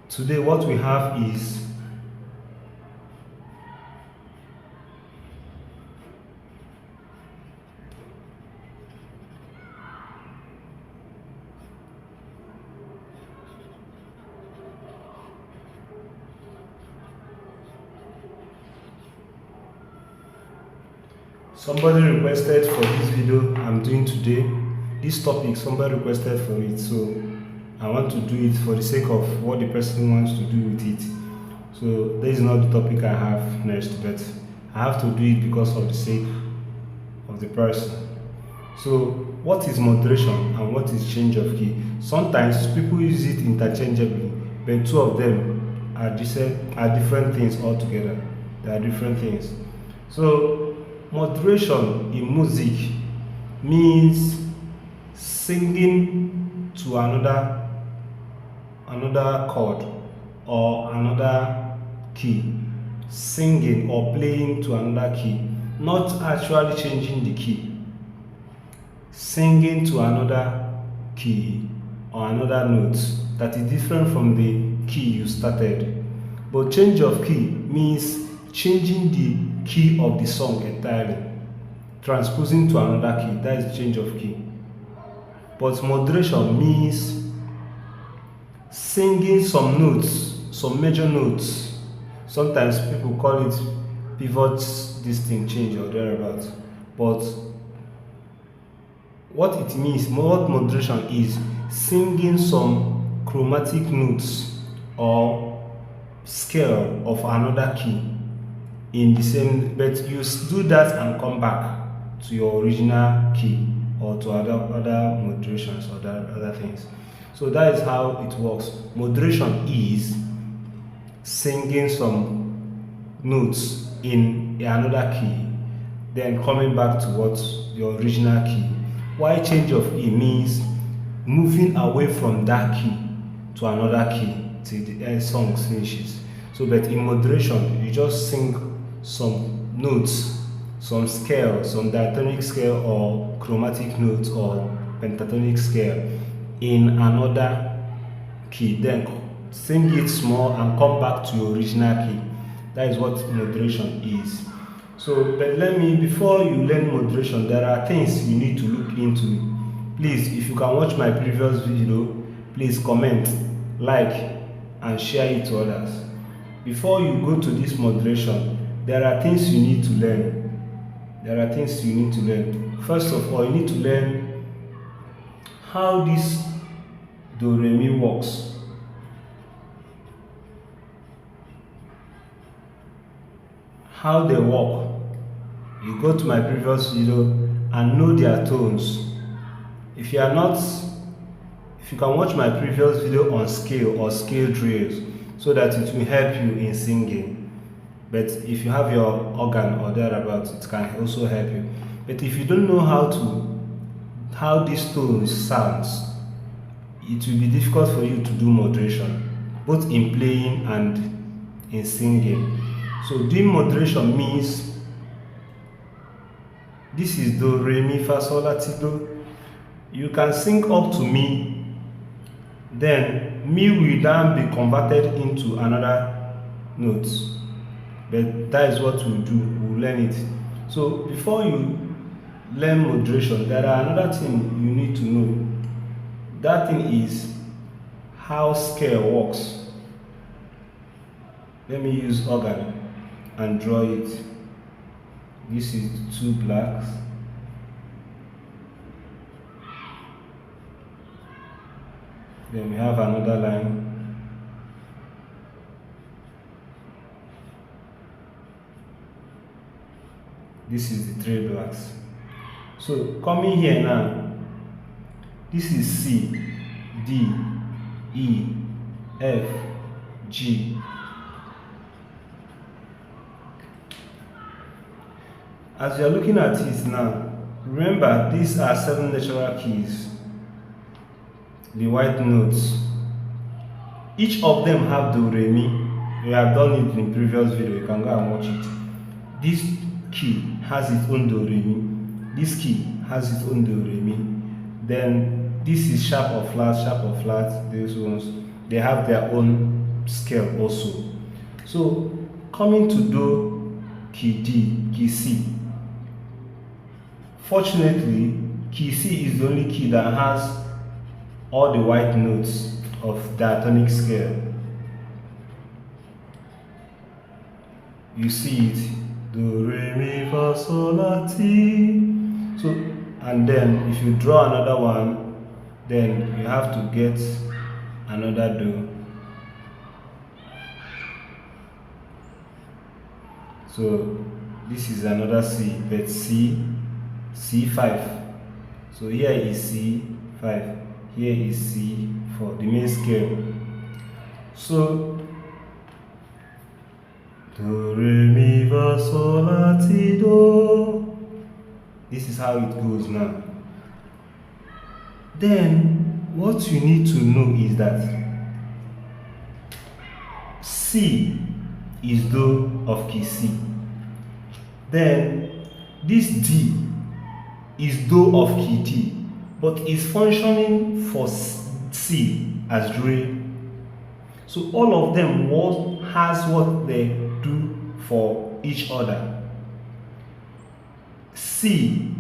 Today what we have is somebody requested for this video I'm doing today. This topic, somebody requested for it, so I want to do it for the sake of what the person wants to do with it. So this is not the topic I have next, but I have to do it because of the sake of the person. So what is moderation and what is change of key? Sometimes people use it interchangeably, but two of them are different things altogether. They are different things. So moderation in music means singing to another chord or another key, singing or playing to another key, not actually changing the key, singing to another key or another note that is different from the key you started. But change of key means changing the key of the song entirely, transposing to another key. That is change of key. But moderation means singing some notes, some major notes. Sometimes people call it pivot distinct change or thereabouts. But what it means, what moderation is, singing some chromatic notes or scale of another key in the same, but you do that and come back to your original key or to other moderations or other things. So that is how it works. Moderation is singing some notes in another key, then coming back to what your original key. Why change of key means moving away from that key to another key till the end song finishes. So, but in moderation, you just sing some notes, some scale, some diatonic scale or chromatic notes or pentatonic scale in another key, then sing it small and come back to your original key. That is what moderation is. So, but before you learn moderation, there are things you need to look into. Please, if you can watch my previous video, please comment, like, and share it to others. Before you go to this moderation, there are things you need to learn. First of all, you need to learn how this do re mi works. How they work. You go to my previous video and know their tones. If you can watch my previous video on scale or scale drills, so that it will help you in singing. But if you have your organ or thereabouts, it can also help you. But if you don't know how these tones sounds, it will be difficult for you to do moderation, both in playing and in singing. So doing moderation means this is do, re, mi, fa, sol, la, ti, do. You can sing up to mi, then mi will then be converted into another note. But that is what we'll do, we'll learn it. So before you learn moderation, there are another thing you need to know. That thing is how scale works. Let me use organ and draw it. This is two blacks. Then we have another line. This is the three blacks. So coming here now, this is C, D, E, F, G. As you are looking at it now, remember these are 7 natural keys, the white notes. Each of them have do, re, mi. We have done it in previous video, you can go and watch it. This key has its own do, re, mi. This key has its own do, re, mi. Then this is sharp or flat, these ones, they have their own scale also. So coming to do key D, key C. Fortunately, key C is the only key that has all the white notes of diatonic scale. You see it, do, re, mi, fa, sol, la, ti. So, and then if you draw another one, then you have to get another do. So this is another C, but C5. So here is C5, here is C4, the main scale. So do, re, mi, fa, sol, la, ti, do. This is how it goes now. Then what you need to know is that C is do of key C. Then this D is do of key D, but is functioning for C as re. So all of them has what they do for each other. C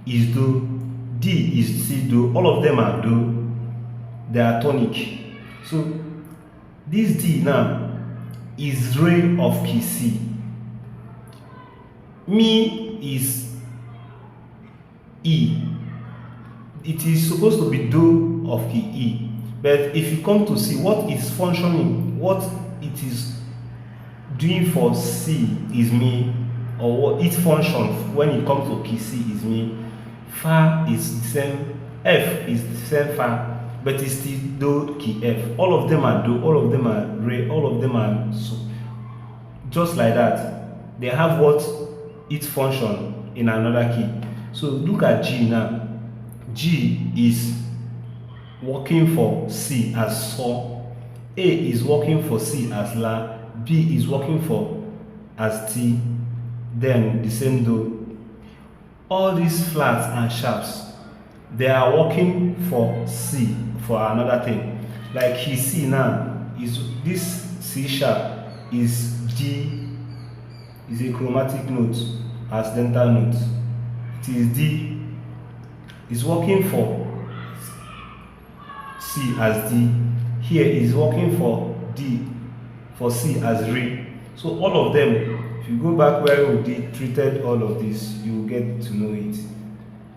is do, D is C do, all of them are do, they are tonic. So this D now is re of key C. Mi is E. It is supposed to be do of key E. But if you come to see what is functioning, what it is doing for C is mi, or what its function when it comes to key C is mi. Fa is the same, F is the same fa, but it's still do key F. All of them are do, all of them are re, all of them are so. Just like that, they have what its function in another key. So look at G now. G is working for C as so, A is working for C as la, B is working for as T, then the same do. All these flats and sharps, they are working for C for another thing. Like key C now is this C sharp is D, is a chromatic note, accidental note. It is D, is working for C as D. Here is working for D, for C as re. So all of them, if you go back where we treated all of this, you will get to know it.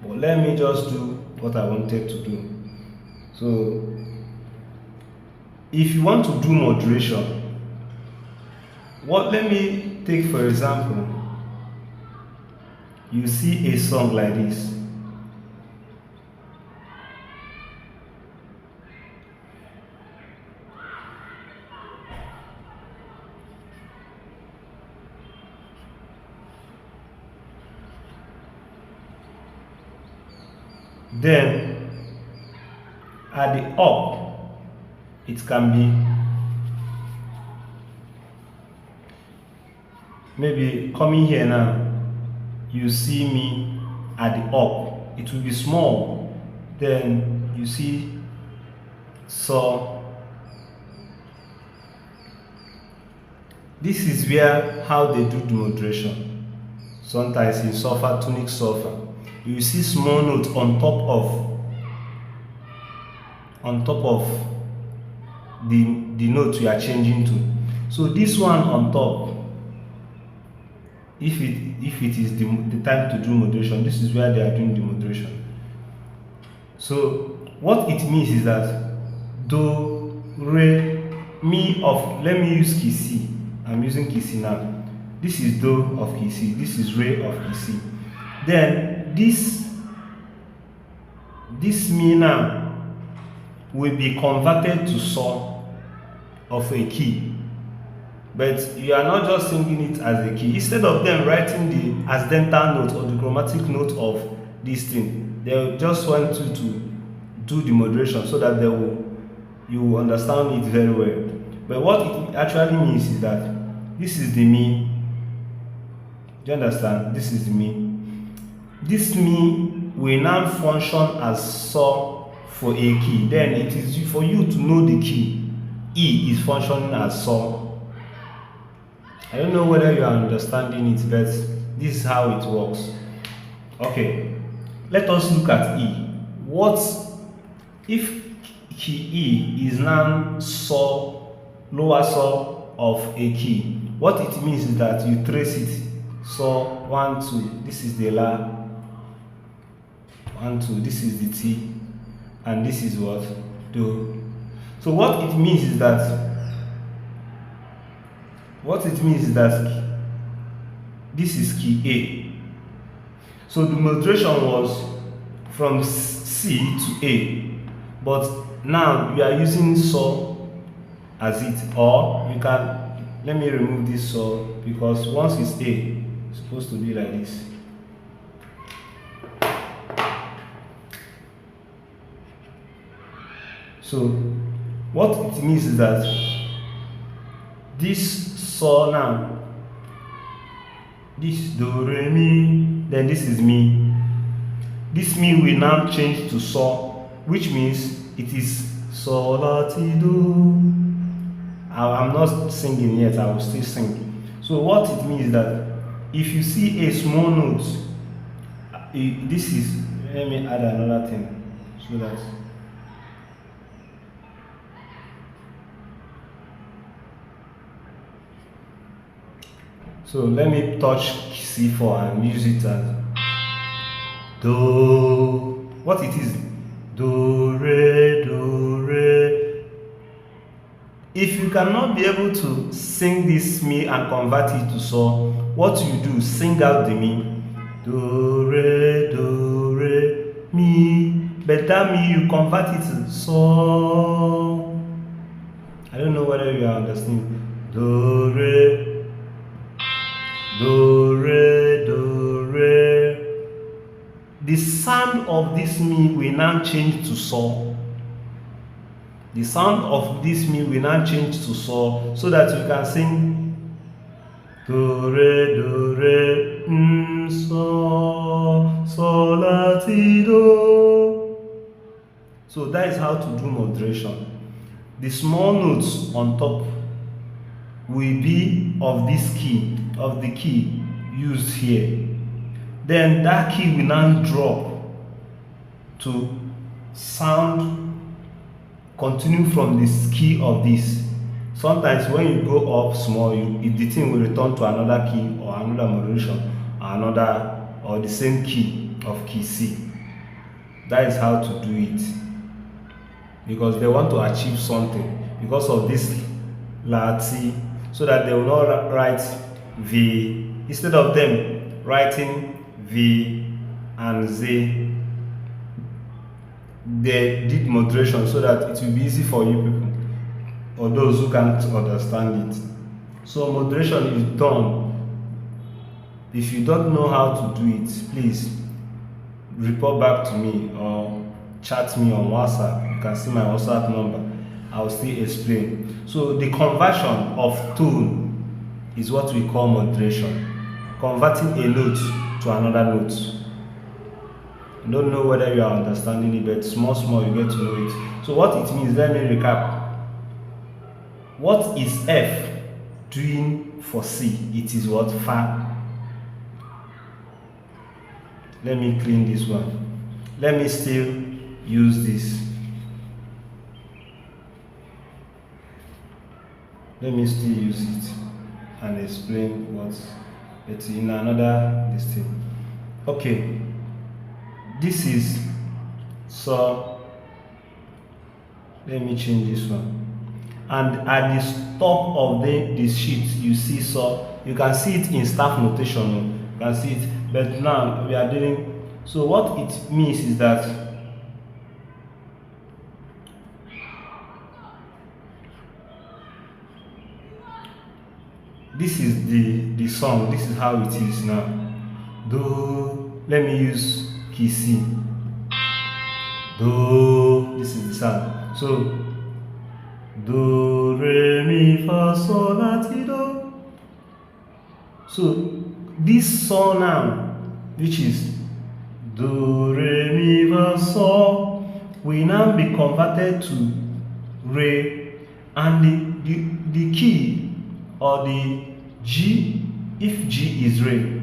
But let me just do what I wanted to do. So if you want to do modulation, let me take for example, you see a song like this. Then at the up, it can be maybe coming here now, you see me at the up, it will be small. Then you see so. This is where how they do the modulation. Sometimes in sulfur, tonic sulfur, you see small notes on top of the note you are changing to. So this one on top, if it is the time to do modulation, this is where they are doing the modulation. So what it means is that do, re, mi of, let me use key C. I'm using key C now. This is do of key C, this is re of key C. Then this mi now will be converted to so of a key. But you are not just singing it as a key. Instead of them writing the accidental note or the chromatic note of this thing, they just want you to do the modulation so that you will understand it very well. But what it actually means is that this is the mi. Do you understand? This is the mi. This mi will now function as so for a key. Then it is for you to know the key E is functioning as so. I don't know whether you are understanding it, but this is how it works. Okay, let us look at E. What if key E is now so lower so of a key? What it means is that you trace it. So 1 2, this is the La, 1 2, this is the T, and this is what? Do. So what it means is that this is key A. So the modulation was from C to A, but now we are using so as it, or you can, let me remove this so, because once it's A, it's supposed to be like this. So what it means is that this so now, this do re mi, then this is mi. This mi will now change to so, which means it is so la ti do. I'm not singing yet, I will still sing. So what it means is that if you see a small note, this is, let me add another thing so that let me touch C4 and use it as do. What it is? Do re do re. If you cannot be able to sing this mi and convert it to so, what you do, sing out the mi. Do re mi. But that mi you convert it to so. I don't know whether you are understanding. Do re. Do re do re. The sound of this mi will now change to so. The sound of this mi will now change to so that you can sing do re so la ti do. So that is how to do moderation. The small notes on top will be of this key, of the key used here. Then that key will now drop to sound continue from this key of this. Sometimes when you go up small, the thing will return to another key or another modulation, or the same key of key C. That is how to do it, because they want to achieve something because of this La T, so that they will not write V. Instead of them writing V and Z, they did moderation so that it will be easy for you people or those who can't understand it. So moderation is done. If you don't know how to do it, please report back to me or chat me on WhatsApp. You can see my WhatsApp number. I will still explain. So the conversion of tone is what we call moderation. Converting a note to another note. I don't know whether you are understanding it, but small you get to know it. So what it means, let me recap. What is F doing for C? It is what? Fa. Let me clean this one. Let me still use this. Let me still use it and explain what it's in another this thing. Okay, this is so. Let me change this one. And at the top of this sheet, you see so. You can see it in staff notation. You can see it, but now we are doing. So what it means is that this is the song. This is how it is now. Do. Let me use key C. Do. This is the sound. So do re mi fa sol la ti do. So this song now, which is do re mi fa sol, will now be converted to re, and the key or the G, if G is re,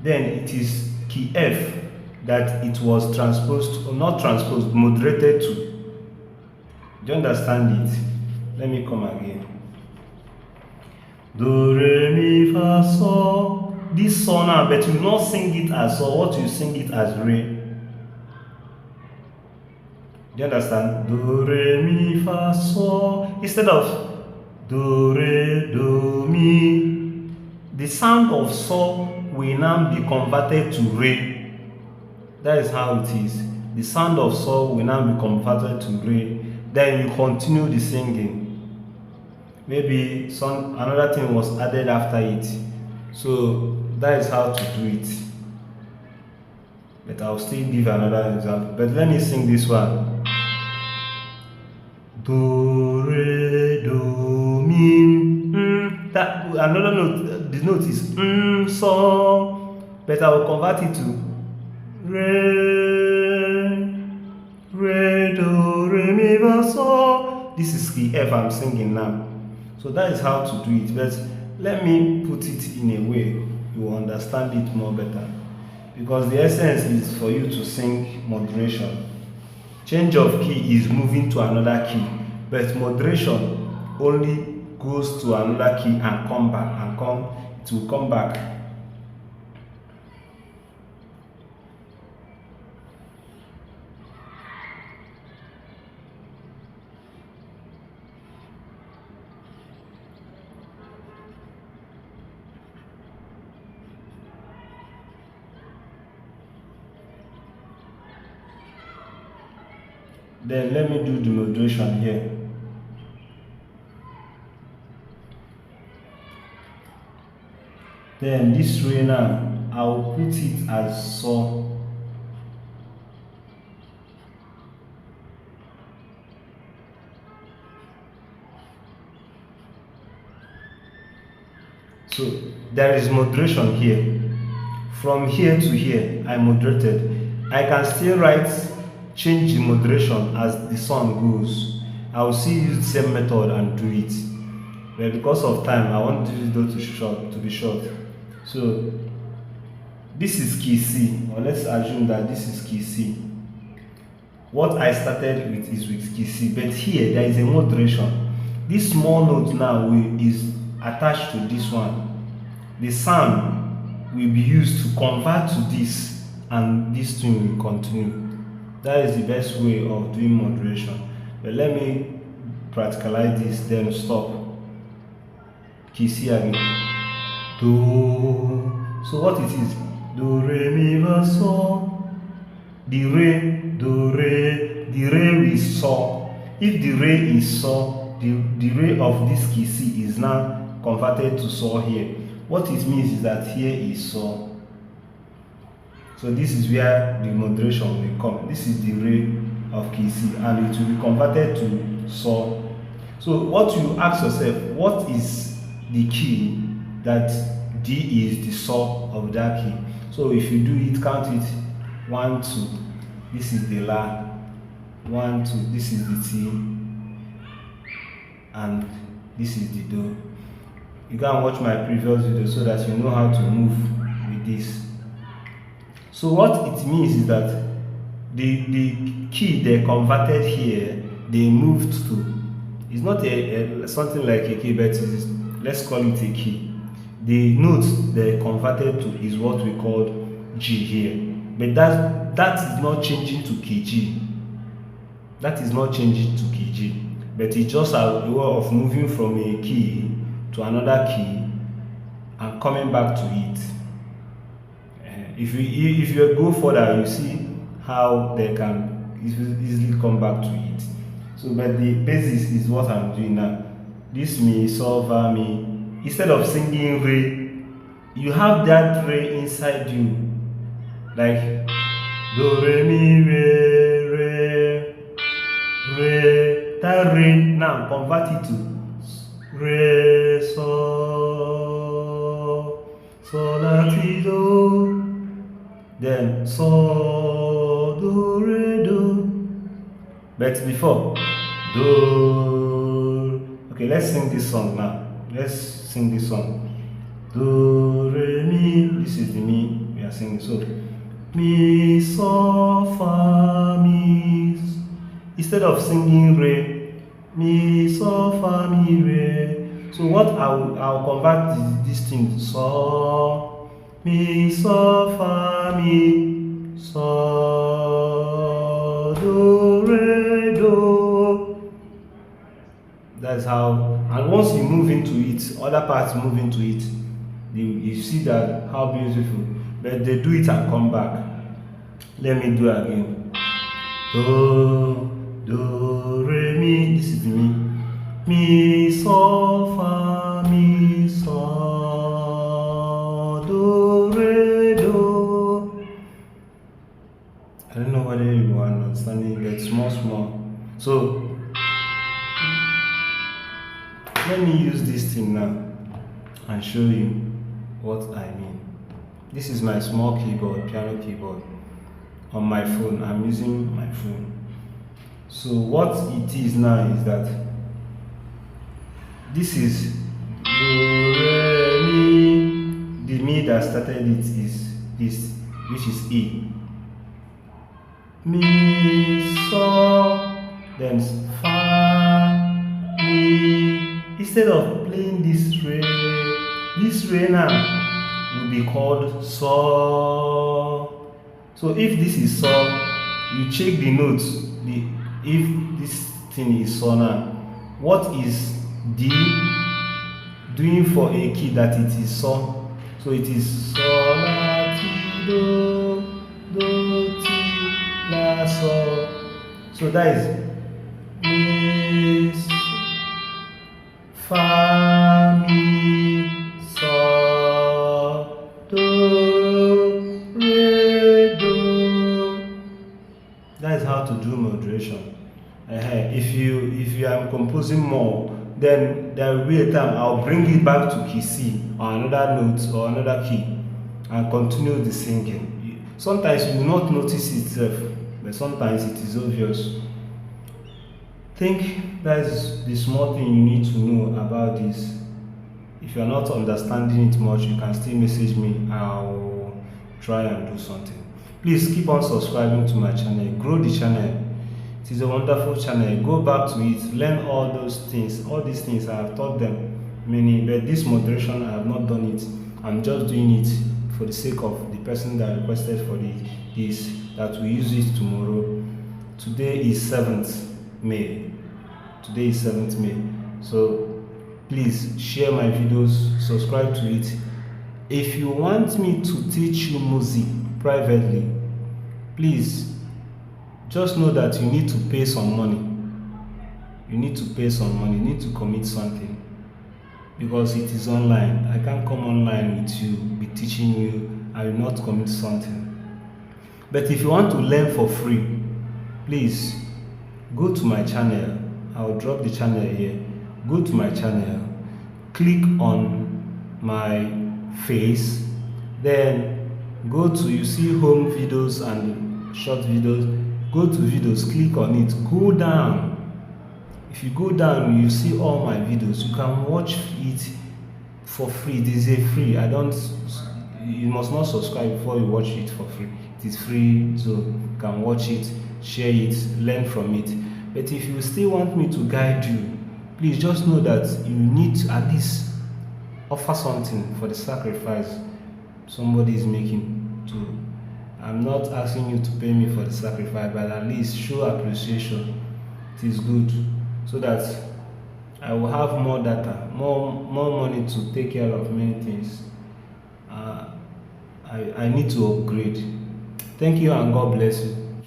then it is key F that it was transposed, or not transposed, modulated to. Do you understand it? Let me come again. Do, re, mi, fa, sol. This sol now, but you will not sing it as sol. What you sing it as re. Do you understand? Do, re, mi, fa, sol. Instead of do, re, do, mi, the sound of sol will now be converted to re. That is how it is. The sound of sol will now be converted to re. Then you continue the singing. Maybe another thing was added after it. So that is how to do it. But I'll still give another example. But let me sing this one. Do, re, do, mi. That another note. The note is so. But I will convert it to re, re, do, re, mi, fa, so. This is key F I'm singing now. So that is how to do it. But let me put it in a way you will understand it more better. Because the essence is for you to sing modulation. Change of key is moving to another key, but modulation only goes to another key and come back and it will come back. Then let me do the modulation here. Then this re now, I'll put it as so. So there is modulation here. From here to here, I modulated. I can still change the modulation as the song goes. I will still use the same method and do it. But because of time, I want this video to be short. So this is key C, or let's assume that this is key C. What I started with is with key C, but here there is a modulation. This small note now is attached to this one. The sound will be used to convert to this, and this thing will continue. That is the best way of doing modulation. But let me practicalize this, then stop. Key C again. Do. So what it is? Do, re, mi, fa, sol. The re, do, re. The re is sol. If the re is sol, the re of this key C is now converted to sol here. What it means is that here is sol. So this is where the modulation will come. This is the re of key C, and it will be converted to sol. So what you ask yourself, what is the key that D is the sol of that key? So if you do it, count it 1, 2. This is the La. 1, 2. This is the T, and this is the Do. You can watch my previous video so that you know how to move with this. So what it means is that the key they converted here, they moved to. It's not something like a key, but let's call it a key. The notes they converted to is what we call G here. But that is not changing to key G. That is not changing to key G. But it's just a way of moving from a key to another key and coming back to it. If you go further, you see how they can easily come back to it. So, but the basis is what I'm doing now. This mi, sol, fa, mi. Instead of singing re, you have that re inside you, like do, re, mi, re, re, re. That re now convert it to re, sol, sol, la, ti, do. Then sol, do, re, do. But before do, Okay, let's sing this song now. Let's sing this song. Do, re, mi. This is the mi we are singing. So, mi, so, fa, mi. Instead of singing re, mi, so, fa, mi, re. So what I'll convert this thing to so, mi, so, fa, mi, so, do, re, do. That's how. And once you move into it, other parts move into it. You see that how beautiful. But they do it and come back. Let me do again. Do, do, re, mi. This is the mi. Mi, so, fa, mi, so, do, re, do. I don't know whether you are understanding that small. So let me use this thing now and show you what I mean. This is my small keyboard, piano keyboard on my phone. I'm using my phone. So what it is now is that this is do, re, mi. The mi that started it is this, which is E. Mi, so, then fa, mi. Instead of playing this re now will be called so. So if this is so, you check the notes. If this thing is so now, what is D doing for a key that it is so? So it is so, la, ti, do, ti, la, so. So that is mi, fa, mi, so, do, re, do. That is how to do moderation. If you are composing more, then there will be a time I'll bring it back to key C or another note or another key and continue the singing. Sometimes you will not notice itself, but sometimes it is obvious. Think that's the small thing you need to know about this. If you are not understanding it much, you can still message me. I'll try and do something. Please keep on subscribing to my channel. Grow the channel. It is a wonderful channel. Go back to it. Learn all those things. All these things I have taught them many, but this moderation I have not done it. I'm just doing it for the sake of the person that requested for this, that we use it tomorrow. Today is 7th May. Today is 7th May. So please share my videos, subscribe to it. If you want me to teach you music privately, please just know that you need to pay some money. You need to pay some money. You need to commit something, because it is online. I can't come online with you, be teaching you. I will not commit something. But if you want to learn for free, please go to my channel. I'll drop the channel here. Go to my channel, click on my face, then go to, you see home videos and short videos. Go to videos, click on it, go down. If you go down, you see all my videos. You can watch it for free. It is a free. You must not subscribe before you watch it for free. It is free, so you can watch it, share it, learn from it. But if you still want me to guide you, please just know that you need to at least offer something for the sacrifice somebody is making to. I'm not asking you to pay me for the sacrifice, but at least show appreciation. It is good, so that I will have more data, more money to take care of many things. I need to upgrade. Thank you and God bless you.